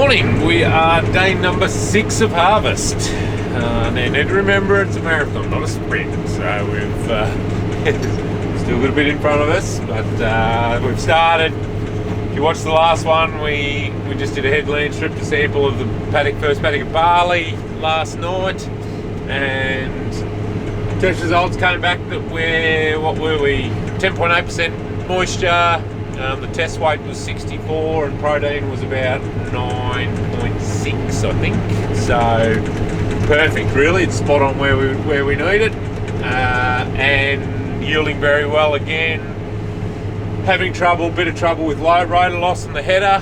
morning. We are day number 6 of harvest. Now need to remember it's a marathon, not a sprint. So we've still got a bit in front of us, but we've started. If you watched the last one, we just did a headland strip to sample of the first paddock of barley last night, and test results came back that what were we? 10.8% moisture. The test weight was 64 and protein was about 9.6, I think. So perfect, really. It's spot on where we need it, and yielding very well again. Having bit of trouble with low rotor loss in the header,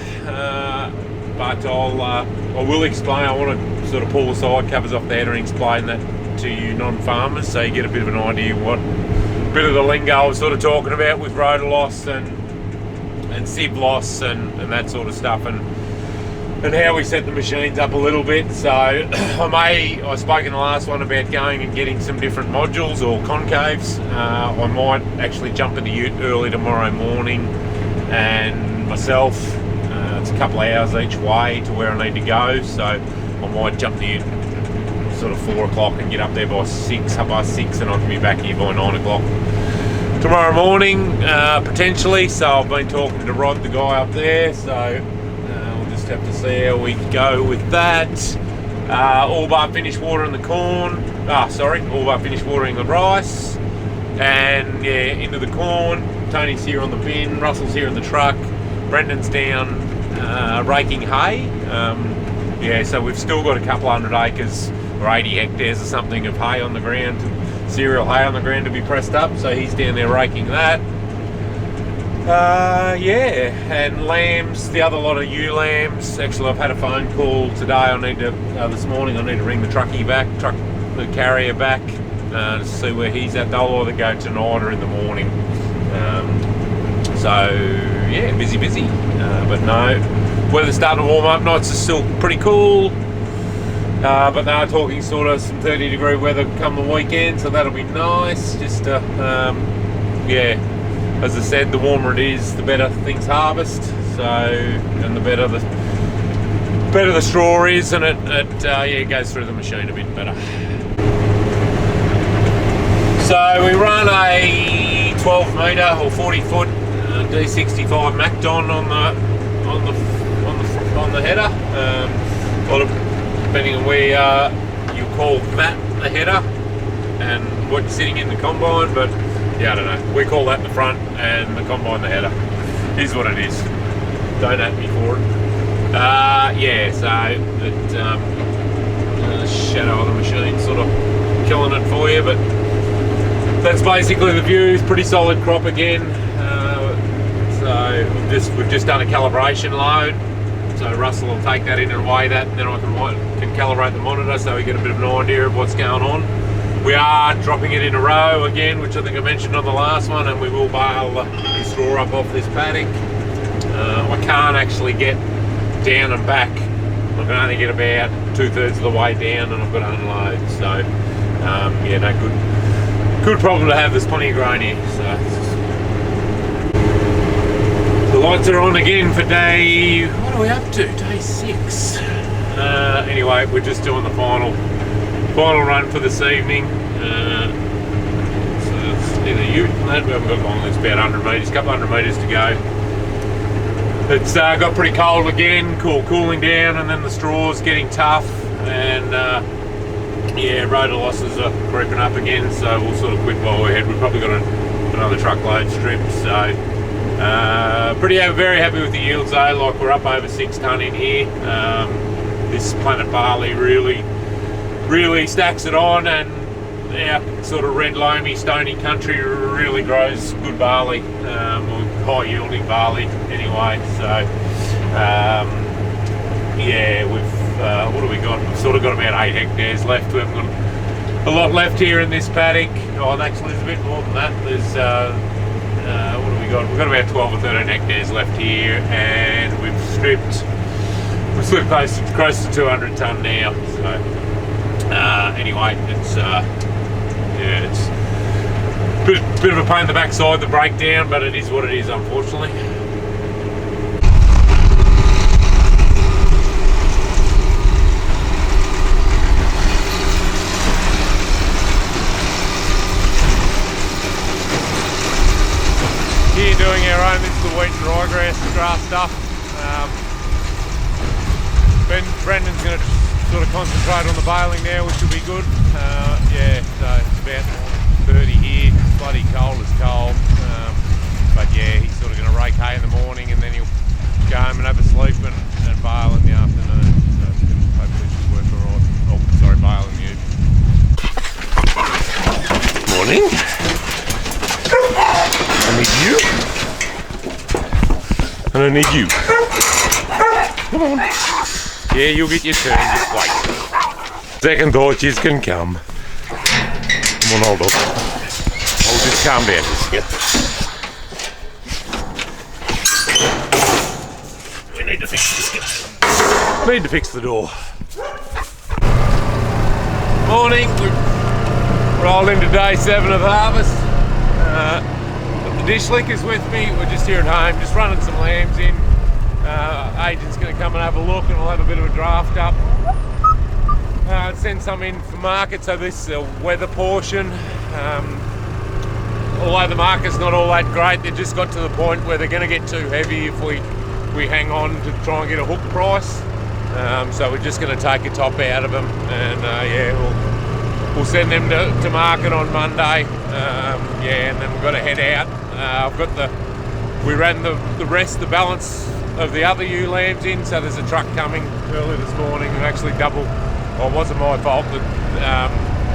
but I will explain. I want to sort of pull the side covers off the header and explain that to you non-farmers, so you get a bit of an idea what bit of the lingo I was sort of talking about with rotor loss and sieve loss and that sort of stuff, and how we set the machines up a little bit. So I spoke in the last one about going and getting some different modules or concaves. I might actually jump in the ute early tomorrow morning, and myself, it's a couple of hours each way to where I need to go, so I might jump the ute sort of 4 o'clock and get up there by 6, and I can be back here by 9 o'clock tomorrow morning, potentially. So I've been talking to Rod, the guy up there, so we'll just have to see how we go with that. All but finished watering the corn. All but finished watering the rice, and yeah, into the corn. Tony's here on the bin, Russell's here in the truck, Brendan's down raking hay. So we've still got a couple hundred acres or 80 hectares or something of hay on the ground, cereal hay on the ground to be pressed up, so he's down there raking that. And lambs, the other lot of ewe lambs. Actually, I've had a phone call today. This morning I need to ring the the carrier back to see where he's at. They'll either go tonight or in the morning. Busy. But no, weather's starting to warm up. Nights are still pretty cool. But they're talking sort of some 30-degree weather come the weekend, so that'll be nice. Just as I said, the warmer it is, the better things harvest. So, and the better the straw is, and it goes through the machine a bit better. So we run a 12 metre or 40 foot D65 Macdon on the header. Depending on where you call that the header and what's sitting in the combine, but yeah, I don't know. We call that the front and the combine the header. Is what it is. Don't at me for it. The shadow of the machine sort of killing it for you, but that's basically the view. It's pretty solid crop again. We've just done a calibration load. So Russell will take that in and weigh that, and then I can calibrate the monitor so we get a bit of an idea of what's going on. We are dropping it in a row again, which I think I mentioned on the last one, and we will bale the straw up off this paddock. I can't actually get down and back. I can only get about 2/3 of the way down, and I've got to unload. So good problem to have. There's plenty of grain here. So the lights are on again for day, what are we up to? Day 6. Anyway, we're just doing the final run for this evening. So it's either ute and that. We haven't got long, it's about 100 metres, couple 100 metres to go. It's got pretty cold again, cooling down, and then the straw's getting tough, and rotor losses are creeping up again, so we'll sort of quit while we're ahead. We've probably got another truckload stripped, so very happy with the yields though. Like, we're up over 6 tonne in here. This Planet Barley really stacks it on, and our sort of red loamy stony country really grows good barley, or high yielding barley anyway. So what do we got? We've sort of got about 8 hectares left. We haven't got a lot left here in this paddock. Actually there's a bit more than that. There's what do we got? We've got about 12 or 13 hectares left here, and we've stripped close to 200 tonne now. So anyway, it's a bit of a pain in the backside, the breakdown, but it is what it is, unfortunately. extra stuff. Brendan's going to sort of concentrate on the baling now, which will be good. Yeah, so it's about 30 here. It's bloody cold as cold. But yeah, he's sort of going to rake hay in the morning, and then he'll go home and have a sleep and bale in the afternoon. So it's going to hopefully should work alright. Oh, sorry, baling you. Morning. I need you. And I need you. Come on. Yeah, you'll get your turn, just wait. Second thought, you can come. Come on, hold up. Oh, just calm down just a bit. We need to fix this guy. Need to fix the door. Morning, we've rolled into day 7 of harvest. Got the dish lickers with me. We're just here at home, just running some lambs in. Agent's going to come and have a look, and we'll have a bit of a draft up. Send some in for market. So this weather portion, although the market's not all that great, they just got to the point where they're going to get too heavy if we hang on to try and get a hook price. So we're just going to take a top out of them, and yeah, we'll send them to market on Monday. Yeah, and then we've got to head out. We ran the balance of the other ewe lambs in, so there's a truck coming early this morning, and actually double. Well, it wasn't my fault that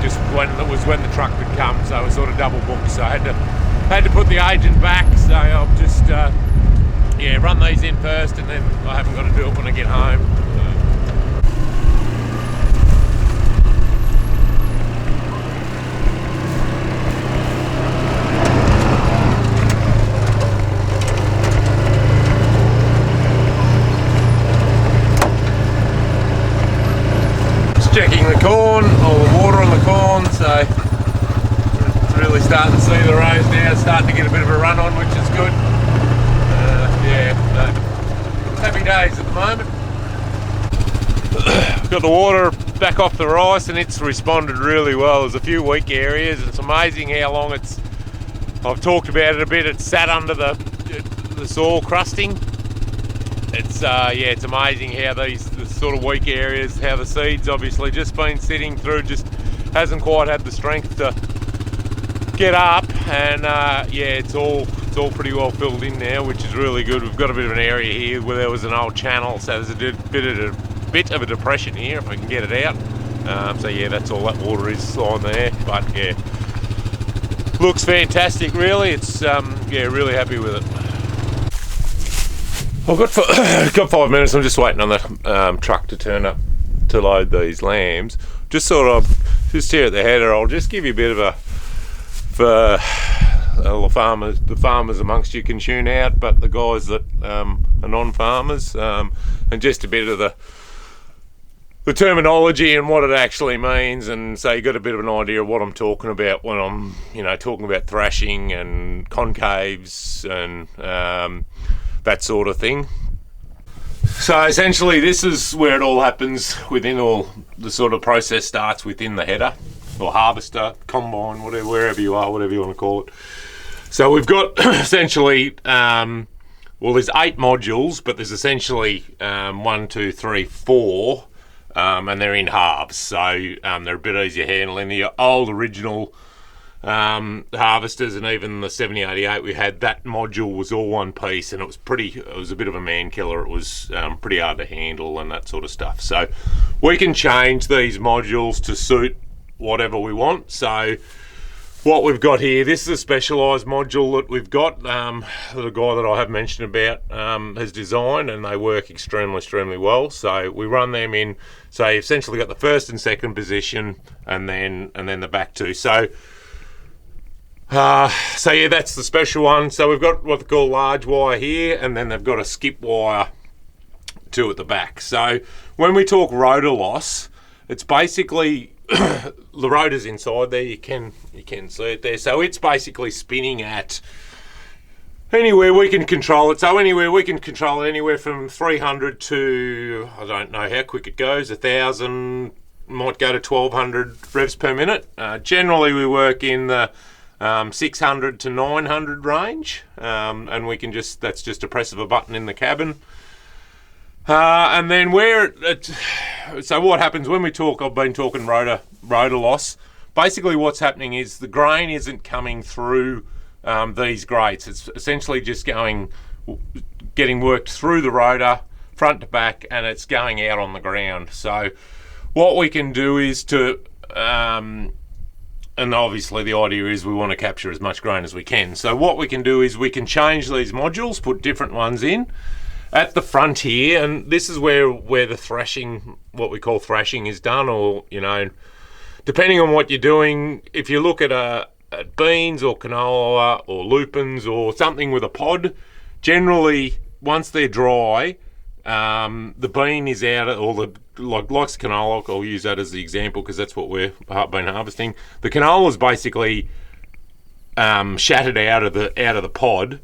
just when the truck had come, so it was sort of double booked. So I had to put the agent back. So I'll just yeah, run these in first, and then I haven't got to do it when I get home. Checking the corn, all the water on the corn, so it's really starting to see the rows now. It's starting to get a bit of a run on, which is good. Yeah, happy days at the moment. Got the water back off the rice, and it's responded really well. There's a few weak areas, and it's amazing how long I've talked about it a bit, it's sat under the soil crusting. It's yeah, it's amazing how the sort of weak areas, how the seed's obviously just been sitting through, just hasn't quite had the strength to get up, and yeah, it's all pretty well filled in now, which is really good. We've got a bit of an area here where there was an old channel, so there's a bit of a depression here if I can get it out. So yeah, that's all that water is on there, but yeah, looks fantastic really. It's yeah, really happy with it. I've got 5 minutes. I'm just waiting on the truck to turn up to load these lambs. Just here at the header, I'll just give you a bit of for the farmers amongst you can tune out, but the guys that are non-farmers, and just a bit of the terminology and what it actually means, and so you got a bit of an idea of what I'm talking about when I'm talking about thrashing and concaves and that sort of thing. So essentially this is where it all happens within all the sort of process starts within the header or harvester, combine, whatever, wherever you are, whatever you want to call it. So we've got essentially well, there's 8 modules, but there's essentially 1, 2, 3, 4, and they're in halves, so they're a bit easier handling. The old original harvesters, and even the 7088 we had, that module was all one piece, and it was a bit of a man killer. It was pretty hard to handle and that sort of stuff. So we can change these modules to suit whatever we want. So what we've got here, this is a specialized module that we've got, that a guy that I have mentioned about has designed, and they work extremely well. So we run them in, so you've essentially got the first and second position, and then the back two. So yeah, that's the special one. So we've got what they call large wire here, and then they've got a skip wire too at the back. So when we talk rotor loss, it's basically the rotor's inside there. You can see it there. So it's basically spinning at anywhere we can control it. So anywhere we can control it, anywhere from 300 to, I don't know how quick it goes, 1,000, might go to 1,200 revs per minute. Generally we work in the 600 to 900 range, and we can that's just a press of a button in the cabin. And then so what happens when we talk, I've been talking rotor loss. Basically what's happening is the grain isn't coming through these grates. It's essentially just getting worked through the rotor, front to back, and it's going out on the ground. So what we can do is and obviously the idea is we want to capture as much grain as we can. So what we can do is we can change these modules, put different ones in at the front here, and this is where the thrashing, what we call thrashing, is done, or, you know, depending on what you're doing. If you look at beans or canola or lupins or something with a pod, generally once they're dry, the bean is out, or like canola, I'll use that as the example because that's what we've been harvesting. The canola is basically shattered out of the pod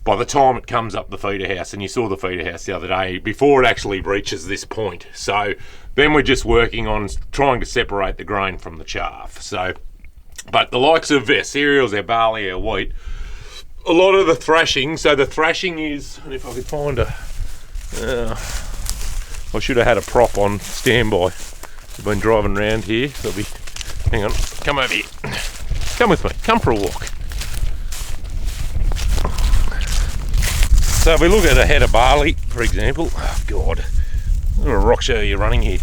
by the time it comes up the feeder house, and you saw the feeder house the other day, before it actually reaches this point. So then we're just working on trying to separate the grain from the chaff. So, but the likes of our cereals, our barley, our wheat, a lot of the thrashing, so the thrashing is, and if I could find I should have had a prop on standby. I've been driving around here, hang on, come over here. Come with me, come for a walk. So if we look at a head of barley, for example, oh God, what a rock show you're running here.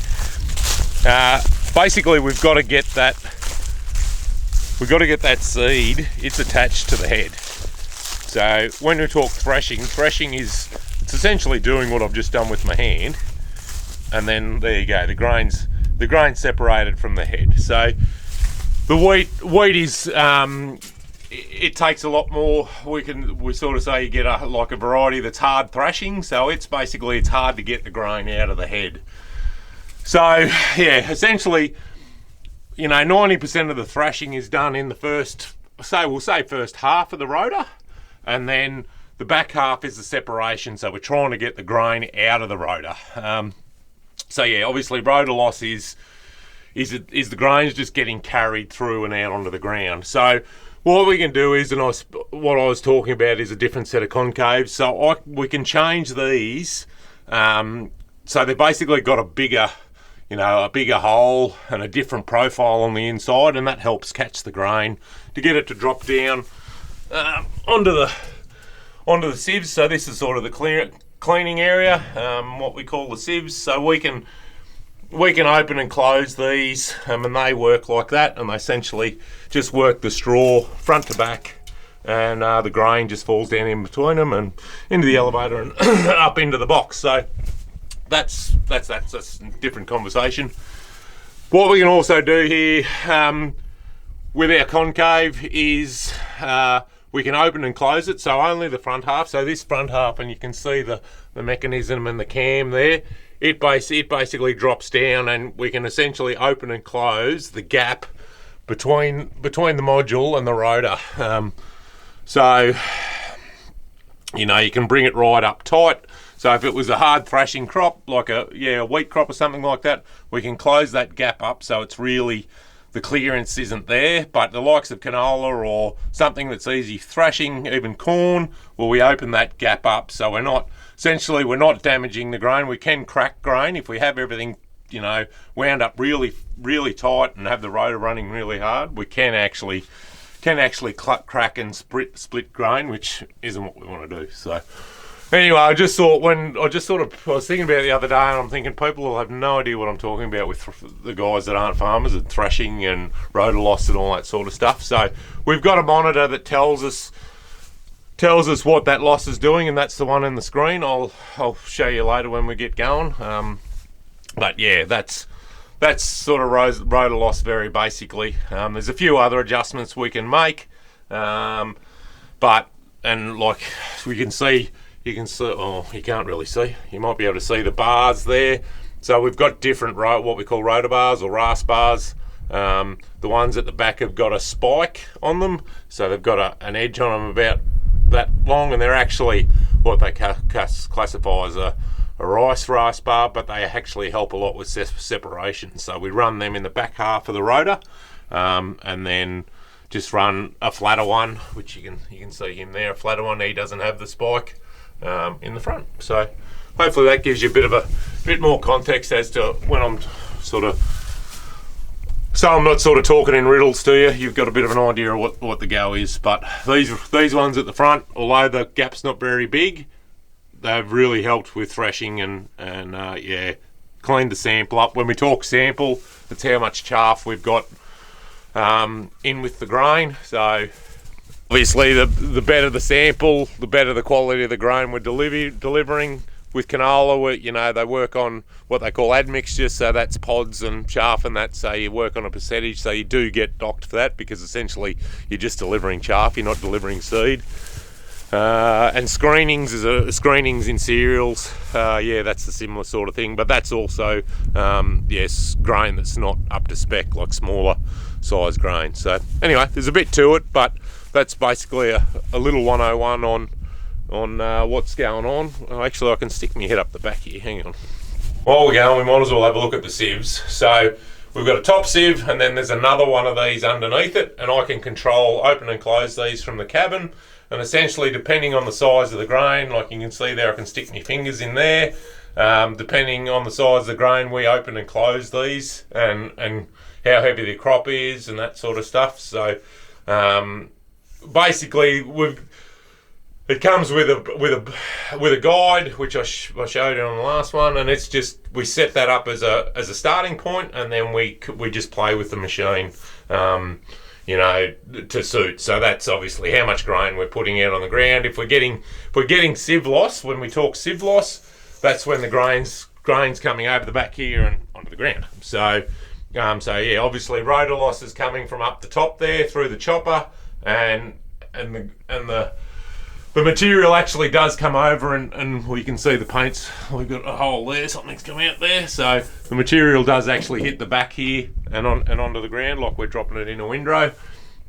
Basically we've got to get that seed, it's attached to the head. So when we talk thrashing is, it's essentially doing what I've just done with my hand, and then there you go, the grain's separated from the head. So the wheat is, it takes a lot more. We sort of say you get a variety that's hard thrashing. So it's hard to get the grain out of the head. So yeah, essentially, you know, 90% of the thrashing is done in the first half of the rotor, and then the back half is the separation. So we're trying to get the grain out of the rotor. So yeah, obviously rotor loss is the grain's just getting carried through and out onto the ground. So what we can do is, what I was talking about is a different set of concaves. So we can change these. So they've basically got a bigger hole and a different profile on the inside, and that helps catch the grain to get it to drop down onto the sieves. So this is sort of the cleaning area, what we call the sieves. So we can open and close these, and they work like that, and they essentially just work the straw front to back, and the grain just falls down in between them and into the elevator and up into the box. So that's a different conversation. What we can also do here with our concave is we can open and close it, so only the front half. So this front half, and you can see the mechanism and the cam there, it basically drops down, and we can essentially open and close the gap between the module and the rotor. So, you know, you can bring it right up tight. So if it was a hard thrashing crop, like a wheat crop or something like that, we can close that gap up so it's really, the clearance isn't there. But the likes of canola or something that's easy thrashing, even corn, well, we open that gap up so we're not damaging the grain. We can crack grain if we have everything, you know, wound up really, really tight and have the rotor running really hard. We can actually crack and split grain, which isn't what we want to do. So anyway, I was thinking about it the other day, and I'm thinking people will have no idea what I'm talking about with the guys that aren't farmers, and thrashing and rotor loss and all that sort of stuff. So we've got a monitor that tells us what that loss is doing, and that's the one in the screen. I'll show you later when we get going. But yeah, that's sort of rotor loss very basically. There's a few other adjustments we can make, and like we can see. You can see, oh, you can't really see. You might be able to see the bars there. So we've got different, what we call rotor bars or RAS bars. The ones at the back have got a spike on them. So they've got an edge on them about that long, and they're actually what they classify as a rice RAS bar, but they actually help a lot with separation. So we run them in the back half of the rotor, and then just run a flatter one, which you can see him there, a flatter one. He doesn't have the spike in the front. So hopefully that gives you a bit more context as to when I'm sort of, so I'm not sort of talking in riddles to you. You've got a bit of an idea of what the go is. But these ones at the front, although the gap's not very big, they've really helped with thrashing and yeah, cleaned the sample up. When we talk sample, it's how much chaff we've got in with the grain. So obviously the better the sample, the better the quality of the grain we're delivering. With canola, they work on what they call admixture, so that's pods and chaff and that, so you work on a percentage, so you do get docked for that because essentially you're just delivering chaff, you're not delivering seed. And screenings in cereals, yeah, that's a similar sort of thing, but that's also, yes, grain that's not up to spec, like smaller size grain. So anyway, there's a bit to it, but that's basically a little 101 on what's going on. Actually, I can stick my head up the back here, hang on. While we're going, we might as well have a look at the sieves. So we've got a top sieve and then there's another one of these underneath it, and I can control open and close these from the cabin, and essentially depending on the size of the grain, like you can see there, I can stick my fingers in there. Depending on the size of the grain, we open and close these and how heavy the crop is and that sort of stuff. So basically it comes with a guide, which I showed you on the last one, and it's just, we set that up as a starting point, and then we just play with the machine, to suit. So that's obviously how much grain we're putting out on the ground. If we're getting sieve loss, when we talk sieve loss, that's when the grain's coming over the back here and onto the ground. So yeah, obviously rotor loss is coming from up the top there through the chopper, and the material actually does come over, and we can see the paints. We've got a hole there, something's come out there. So the material does actually hit the back here and onto the ground, like we're dropping it in a windrow.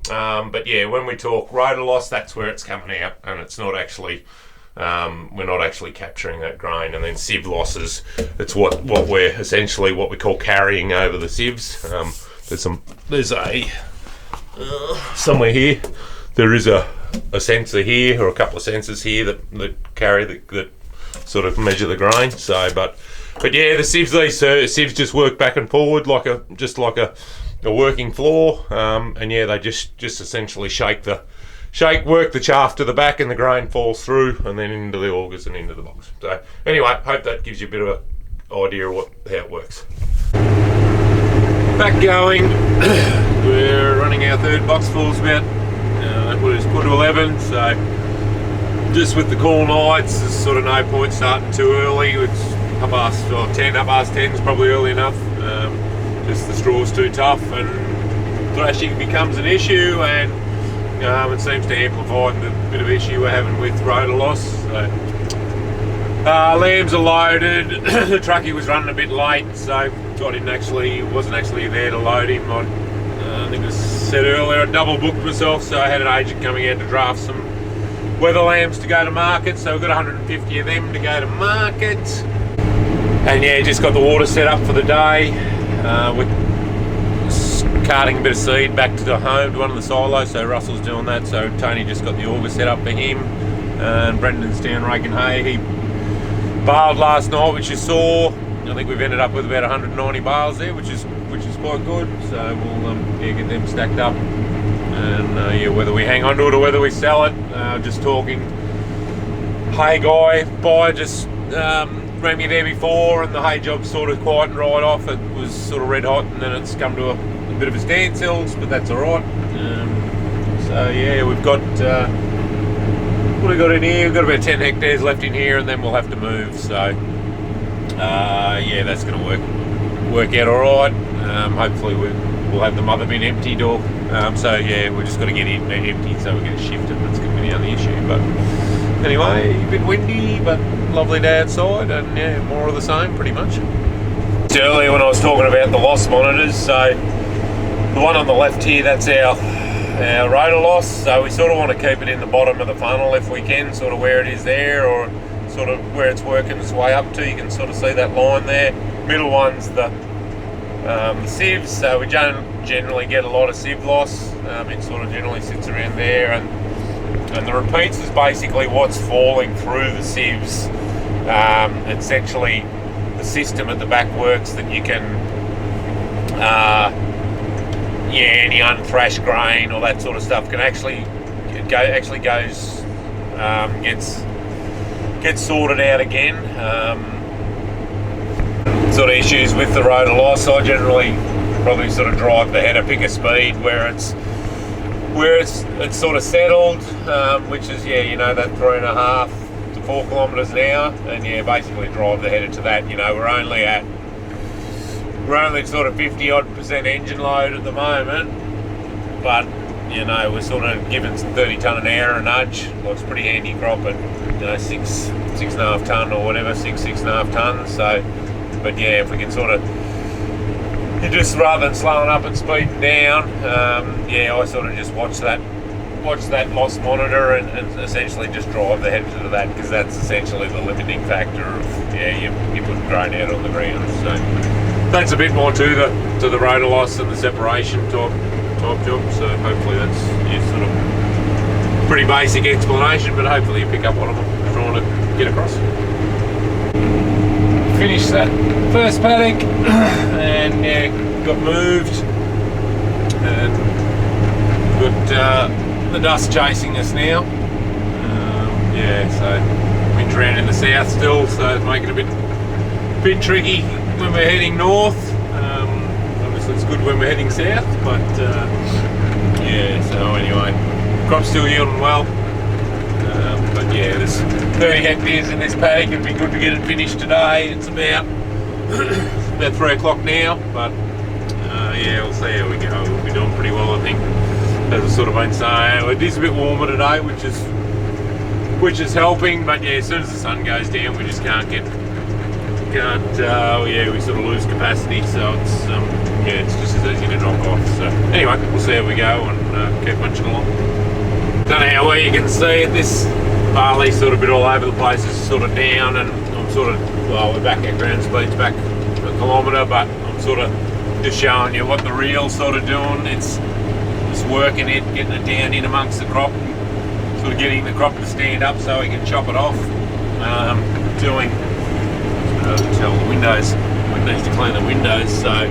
But yeah, when we talk rotor loss, that's where it's coming out, and it's not actually, we're not actually capturing that grain. And then sieve losses, it's what we're essentially what we call carrying over the sieves. There's somewhere here, there is a sensor here, or a couple of sensors here that carry that sort of measure the grain. So but yeah, the sieves, these sieves just work back and forward like a working floor, and yeah, they just essentially work the chaff to the back, and the grain falls through and then into the augers and into the box. So anyway, hope that gives you a bit of an idea of how it works. Back going. We're running our third box full, about that was quarter to 11, so just with the cool nights, there's sort of no point starting too early. It's 10 is probably early enough. Just the straw's too tough, and thrashing becomes an issue, and it seems to amplify the bit of issue we're having with rotor loss. So, lambs are loaded. The truckie was running a bit late, so I wasn't actually there to load him. I think I said earlier, I double booked myself, so I had an agent coming out to draft some weather lambs to go to market. So we've got 150 of them to go to market. And yeah, just got the water set up for the day. We're carting a bit of seed back to the home, to one of the silos, so Russell's doing that. So Tony just got the auger set up for him. And Brendan's down raking hay. He baled last night, which you saw. I think we've ended up with about 190 bales there, which is quite good. So we'll get them stacked up, and yeah, whether we hang on to it or whether we sell it. Just talking, hay buyer just ran me there before, and the hay job sort of quietened right off. It was sort of red hot, and then it's come to a bit of a standstill, but that's all right. So yeah, we've got what have we got in here? We've got about 10 hectares left in here, and then we'll have to move. So yeah, that's going to work out all right. Hopefully we'll have the mother bin emptied, or so yeah, we're just going to get it emptied so we get it shifted. That's going to be the only issue. But anyway, a bit windy, but lovely day outside, and yeah, more of the same pretty much. Earlier when I was talking about the loss monitors, so the one on the left here, that's our rotor loss. So we sort of want to keep it in the bottom of the funnel if we can, sort of where it is there, or sort of where it's working its way up to. You can sort of see that line there. Middle one's the sieves, so we don't generally get a lot of sieve loss. It sort of generally sits around there, and the repeats is basically what's falling through the sieves. It's actually the system at the back works that you can, any unthrashed grain or that sort of stuff can actually goes, gets sorted out again. Sort of issues with the rotor loss, I generally probably sort of drive the header, pick a speed where it's sort of settled, which is that 3.5 to 4 kilometres an hour, and basically drive the header to that. We're only sort of 50 odd % engine load at the moment, but we're sort of giving 30 tonne an hour a nudge. Well, it's pretty handy crop at 6.5 tonne or whatever, 6.5 tonnes. So, but if we can sort of, just rather than slowing up and speeding down, I sort of just watch that loss monitor and essentially just drive the header to that, because that's essentially the limiting factor of you put grain out on the ground. So that's a bit more to the rotor loss and the separation type job. So hopefully that's sort of pretty basic explanation, but hopefully you pick up what I'm trying to get across. Finished that first paddock and got moved, and got the dust chasing us now. So winds around in the south still, so it's making it a bit tricky when we're heading north. Obviously it's good when we're heading south, but so anyway, crop's still yielding well. But there's 30 hectares in this paddock. It'd be good to get it finished today. It's about 3 o'clock now, but we'll see how we go. We'll be doing pretty well, I think, as I've sort of been saying. It is a bit warmer today, which is helping, but as soon as the sun goes down, we just can't we sort of lose capacity, so it's just as easy to knock off. So anyway, we'll see how we go and keep punching along. Don't know how well you can see it. This barley's sort of a bit all over the place. It's sort of down, and I'm sort of, we're back at ground speeds, back a kilometre, but I'm sort of just showing you what the reel's sort of doing. It's just working it, getting it down in amongst the crop, sort of getting the crop to stand up so we can chop it off. Tell the windows, we need to clean the windows, so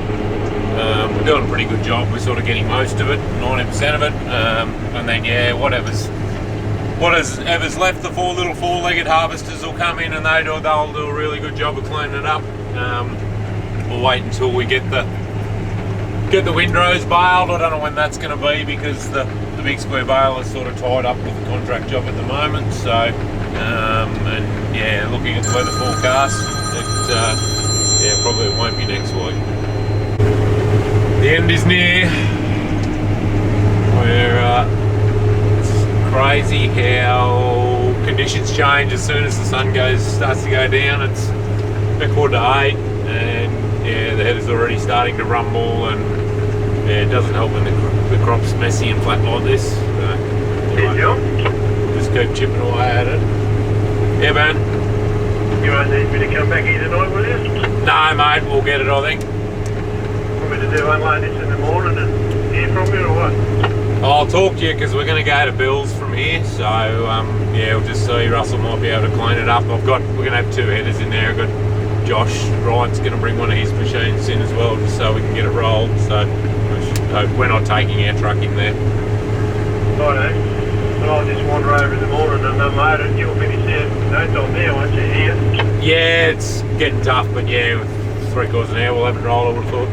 we're doing a pretty good job. We're sort of getting most of it, 90% of it, and then whatever's left, the little four-legged harvesters will come in and they'll do a really good job of cleaning it up. We'll wait until we get the windrows baled. I don't know when that's going to be, because the big square bale is sort of tied up with the contract job at the moment. So looking at the weather forecast, probably it won't be next week. The end is near. It's crazy how conditions change as soon as the sun starts to go down. It's about 7:45, and the header's already starting to rumble, and it doesn't help when the crop's messy and flat like this. Just keep chipping away at it. Yeah, man. You won't need me to come back here tonight, will you? No, mate, we'll get it, I think. Want me to do unload this in the morning and hear from you, or what? I'll talk to you, because we're going to go to Bill's from here, so we'll just see. Russell might be able to clean it up. We're going to have 2 headers in there. I've got Josh Wright's going to bring one of his machines in as well, just so we can get it rolled. So we're not taking our truck in there. Righto. So I'll just wander over in the morning and unload it. You'll finish there no time there, won't you, here? Yeah, it's getting tough, but with 3/4 an hour we'll have it rolled, I would have thought.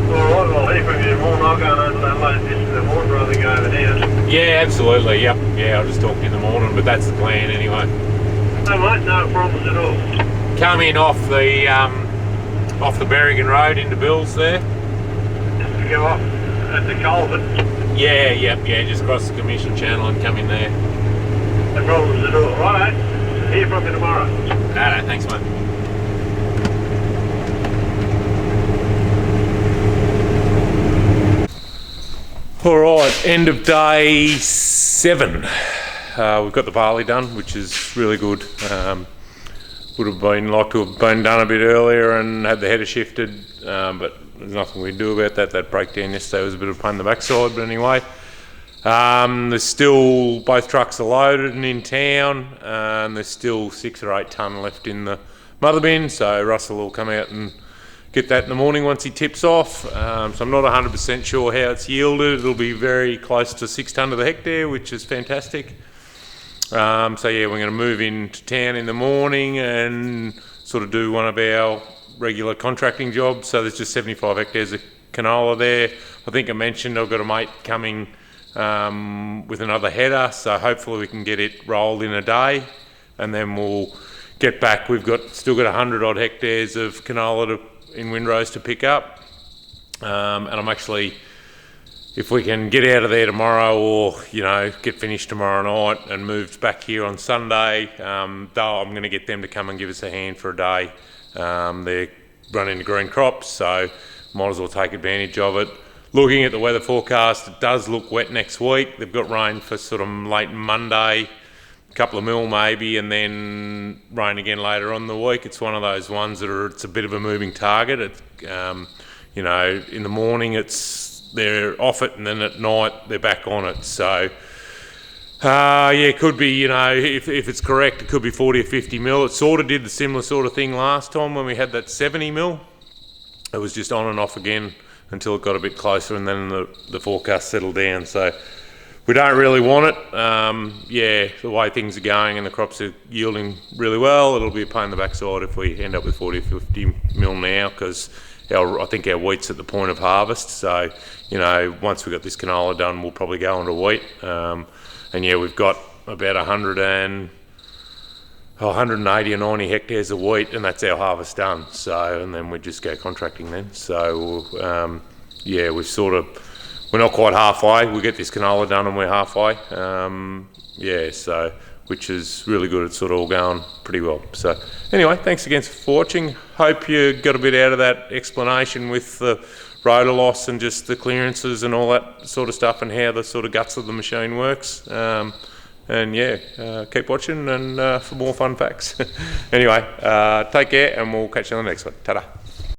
Alright, well, I'll hear from you in the morning. I'll go and unload this in the morning rather than go over there. Yeah, absolutely, yep. Yeah, I'll just talk to you in the morning, but that's the plan anyway. No, mate, no problems at all. Come in off the Berrigan Road into Bill's there. Just to go off at the culvert. Yeah, just cross the Commission Channel and come in there. No problems at all. Righto. Hear from you tomorrow. Alright, thanks, mate. Alright, end of day 7. We've got the barley done, which is really good. Would have been like to have been done a bit earlier and had the header shifted, but there's nothing we can do about that. That breakdown yesterday was a bit of a pain in the backside, but anyway. There's still, both trucks are loaded and in town, and there's still 6 or 8 tonne left in the mother bin, so Russell will come out and get that in the morning once he tips off. So I'm not 100% sure how it's yielded. It'll be very close to 6 tonne to the hectare, which is fantastic. So yeah, we're going to move into town in the morning and sort of do one of our regular contracting jobs. So there's just 75 hectares of canola there. I think I mentioned I've got a mate coming with another header, so hopefully we can get it rolled in a day, and then we'll get back. We've still got 100 odd hectares of canola in windrows to pick up, and I'm actually, if we can get out of there tomorrow, or get finished tomorrow night and moved back here on Sunday, though I'm going to get them to come and give us a hand for a day. They're running the green crops, so might as well take advantage of it. Looking at the weather forecast, it does look wet next week. They've got rain for sort of late Monday, a couple of mil maybe, and then rain again later on in the week. It's one of those ones it's a bit of a moving target. In the morning they're off it, and then at night they're back on it. So it could be, if it's correct, it could be 40 or 50 mil. It sort of did the similar sort of thing last time when we had that 70 mil. It was just on and off again until it got a bit closer, and then the forecast settled down. So we don't really want it. The way things are going and the crops are yielding really well, it'll be a pain in the backside if we end up with 40 or 50 mil now, because I think our wheat's at the point of harvest. So, once we've got this canola done, we'll probably go on to wheat. We've got about 180 or 90 hectares of wheat, and that's our harvest done. So, and then we just go contracting then. So, we're not quite halfway. We get this canola done and we're halfway. Which is really good. It's sort of all going pretty well. So anyway, thanks again for watching. Hope you got a bit out of that explanation with the rotor loss and just the clearances and all that sort of stuff, and how the sort of guts of the machine works. Keep watching and for more fun facts. Anyway, take care, and we'll catch you on the next one. Ta-da.